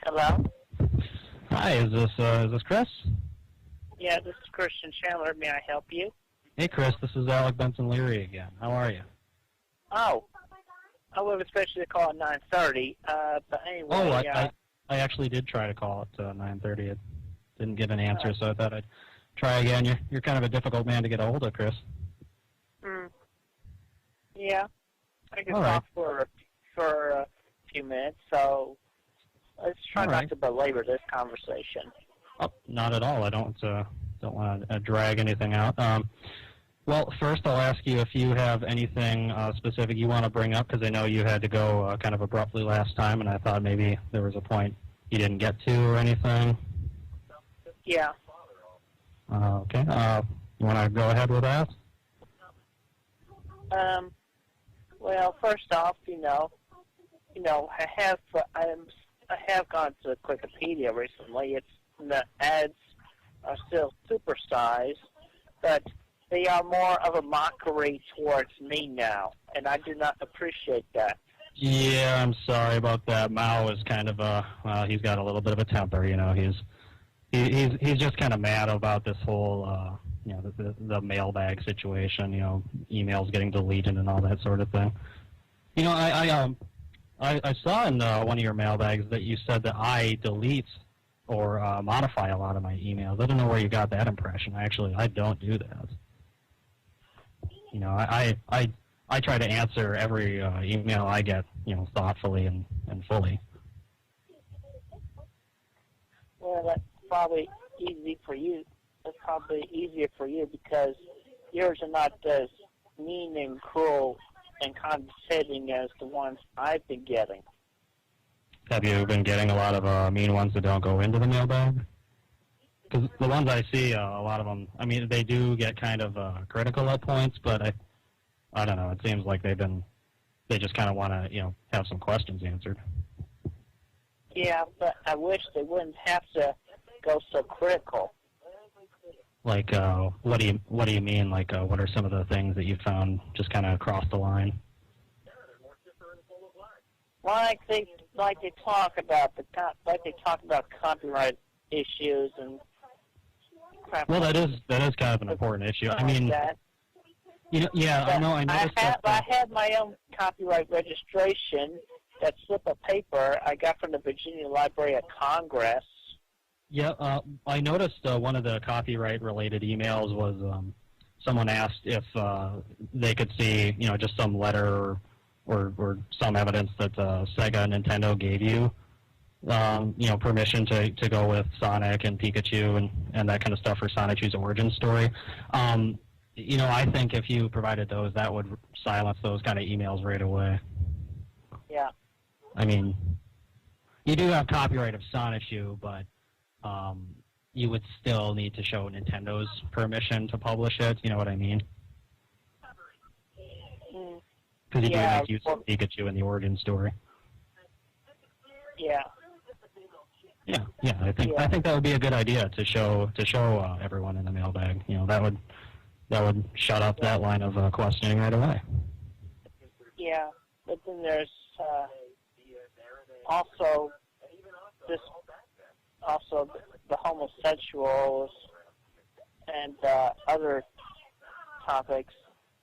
Hello? Hi, is this Chris? Yeah, this is Christian Chandler. May I help you? Hey, Chris, this is Alec Benson Leary again. How are you? Oh, I would have expected you to call at 9:30. But anyway. Oh, I actually did try to call at 9:30. It didn't get an answer, so I thought I'd try again. You're kind of a difficult man to get a hold of, Chris. Yeah, I can All talk for a few minutes. So let's try not to belabor this conversation. Oh, not at all. I don't want to drag anything out. Well, first I'll ask you if you have anything specific you want to bring up, because I know you had to go kind of abruptly last time, and I thought maybe there was a point you didn't get to or anything. Yeah. Okay. You want to go ahead with that? Well, first off, I have gone to Wikipedia recently. The ads are still supersized, but they are more of a mockery towards me now, and I do not appreciate that. Yeah, I'm sorry about that. Mao is kind of he's got a little bit of a temper, He's just kind of mad about this whole, the mailbag situation, emails getting deleted and all that sort of thing. I saw in one of your mailbags that you said that I delete or modify a lot of my emails. I don't know where you got that impression. I don't do that. I try to answer every email I get, thoughtfully and fully. Well, that's probably easy for you. That's probably easier for you because yours are not as mean and cruel and condescending as the ones I've been getting. Have you been getting a lot of mean ones that don't go into the mailbag? Because the ones I see, a lot of them, they do get kind of critical at points, but I don't know. It seems like they just kind of want to, have some questions answered. Yeah, but I wish they wouldn't have to go so critical. Like, what do you mean? Like, what are some of the things that you found just kind of crossed the line? Like they talk about copyright issues and crap. Well, that is kind of an important issue. I noticed that. I have my own copyright registration. That slip of paper I got from the Virginia Library of Congress. Yeah, I noticed one of the copyright-related emails was someone asked if they could see, just some letter or some evidence that Sega and Nintendo gave you, permission to go with Sonic and Pikachu and that kind of stuff for Sonic 2's origin story. I think if you provided those, that would silence those kind of emails right away. Yeah. You do have copyright of Sonic 2, but you would still need to show Nintendo's permission to publish it. You know what I mean? Because you do make use of Pikachu in the origin story. Yeah. Yeah. I think that would be a good idea to show everyone in the mailbag. That would shut up that line of questioning right away. Yeah, but then there's also the homosexuals and other topics.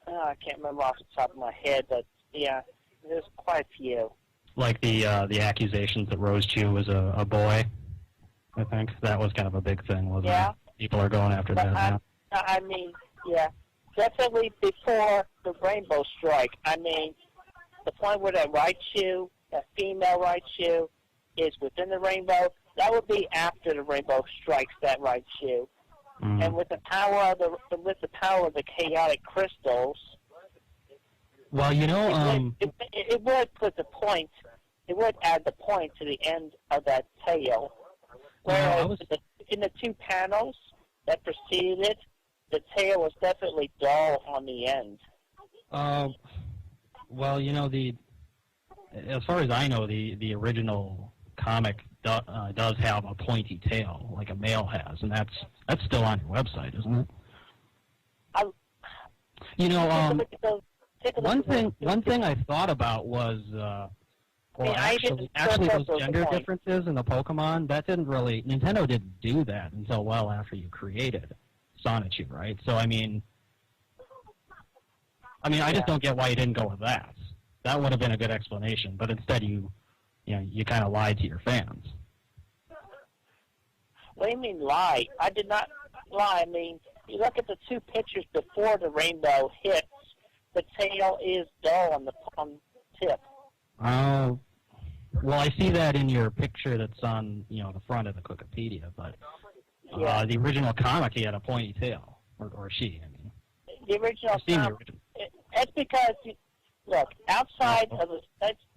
I can't remember off the top of my head, but yeah, there's quite a few. Like the accusations that Rose Chew was a boy. I think that was kind of a big thing, wasn't it? People are going after that now. Yeah, definitely before the Rainbow Strike. The point where that Raichu, that female Raichu, is within the rainbow, that would be after the rainbow strikes that Raichu. And with the power of the chaotic crystals, well, it would put the point. It would add the point to the end of that tale. Whereas in the two panels that preceded it, the tale was definitely dull on the end. Well, as far as I know, the original comic does have a pointy tail, like a male has, and that's still on your website, isn't it? One thing I thought about was Well, I actually, didn't those those gender points. differences in the Pokemon, that didn't really, Nintendo didn't do that until well after you created Sonichu, right? So, I mean, I just don't get why you didn't go with that. That would have been a good explanation, but instead you kind of lied to your fans. What do you mean lie? I did not lie. I mean, you look at the two pictures before the rainbow hits, the tail is dull on the tip. Oh, well, I see that in your picture that's on, the front of the Wikipedia, but the original comic, he had a pointy tail, or she, I mean. The original comic, that's because, look, outside of the,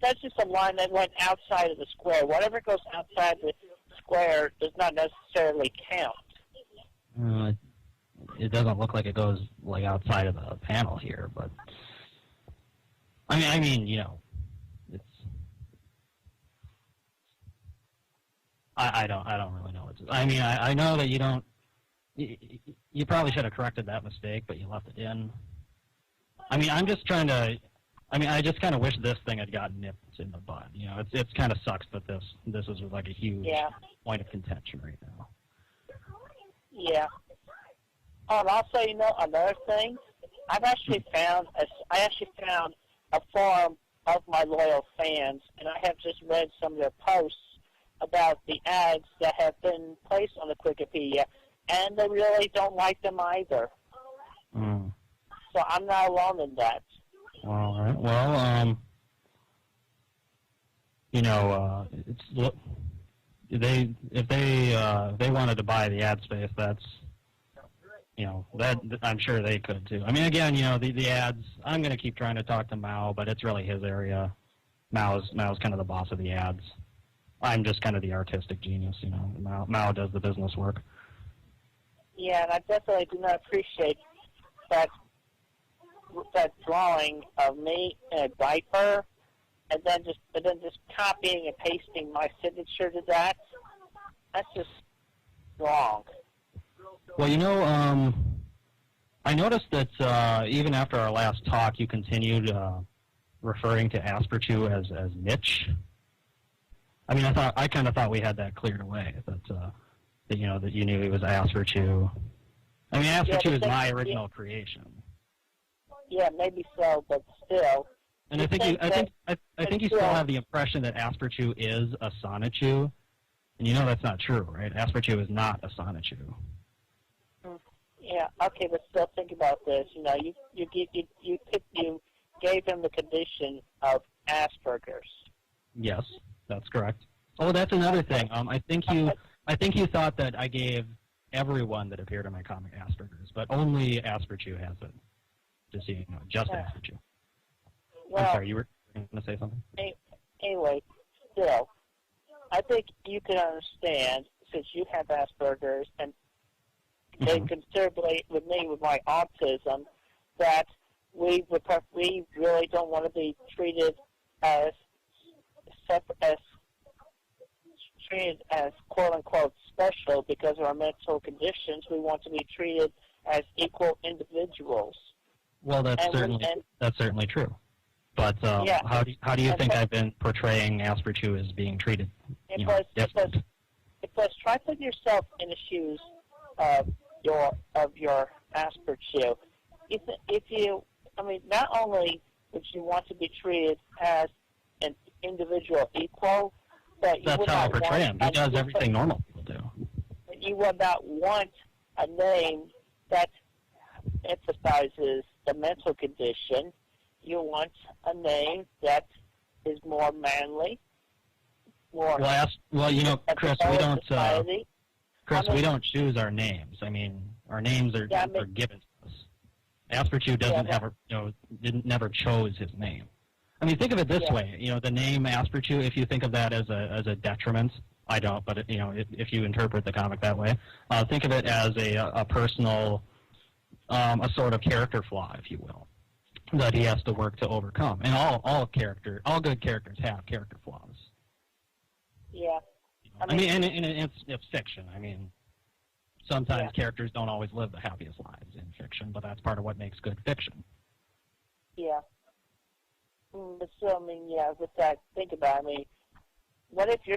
that's just a line that went outside of the square. Whatever goes outside the square does not necessarily count. It doesn't look like it goes, like, outside of the panel here, but, I mean, it's, I don't really know what to, I know that you don't, you probably should have corrected that mistake, but you left it in. I'm just trying to, I just kind of wish this thing had gotten nipped in the bud. It's kind of sucks that this is like a huge point of contention right now. Yeah. Oh, and also, another thing, I actually found a forum of my loyal fans, and I have just read some of their posts about the ads that have been placed on the Wikipedia, and they really don't like them either. So I'm not alone in that. All right. Well, if they wanted to buy the ad space, that's that I'm sure they could too. Again, the ads. I'm going to keep trying to talk to Mao, but it's really his area. Mao's kind of the boss of the ads. I'm just kind of the artistic genius. Mao does the business work. Yeah, and I definitely do not appreciate that drawing of me in a diaper, and then just copying and pasting my signature to that. That's just wrong. Well, I noticed that even after our last talk, you continued referring to Asperchu as Mitch. I kind of thought we had that cleared away. That you knew he was Asperchu. Asperchu is my original creation. Yeah, maybe so, but still. And I think you still have the impression that Asperchu is a Sonichu, and that's not true, right? Asperchu is not a Sonichu. Yeah. Okay, but still think about this. You gave him the condition of Asperger's. Yes, that's correct. Oh, that's another thing. I think you thought that I gave everyone that appeared in my comic Asperger's, but only Asperchu has it. Just so you know, just Asperchu. Well, I'm sorry, you were going to say something? Anyway, still, I think you can understand, since you have Asperger's, and considerably with me with my autism, that we really don't want to be treated as quote unquote special because of our mental conditions. We want to be treated as equal individuals. Well, that's certainly true. But how do you think I've been portraying Asperchu as being treated? Different? Because try putting yourself in the shoes of your Asperchu. If you, not only would you want to be treated as an individual equal, but you that's how I portray him. He does everything normal people do. You would not want a name that emphasizes the mental condition. You want a name that is more manly, more. Well, Chris, we don't. Chris, we don't choose our names. Our names are given to us. Asperchu doesn't never chose his name. Think of it this way. The name Asperchu. If you think of that as a detriment, I don't. But if you interpret the comic that way, think of it as a personal. A sort of character flaw, if you will, that he has to work to overcome. And all good characters have character flaws. Yeah. And it's fiction. Sometimes characters don't always live the happiest lives in fiction, but that's part of what makes good fiction. Yeah. But still, I mean, yeah, with that, think about it. I mean, what if you're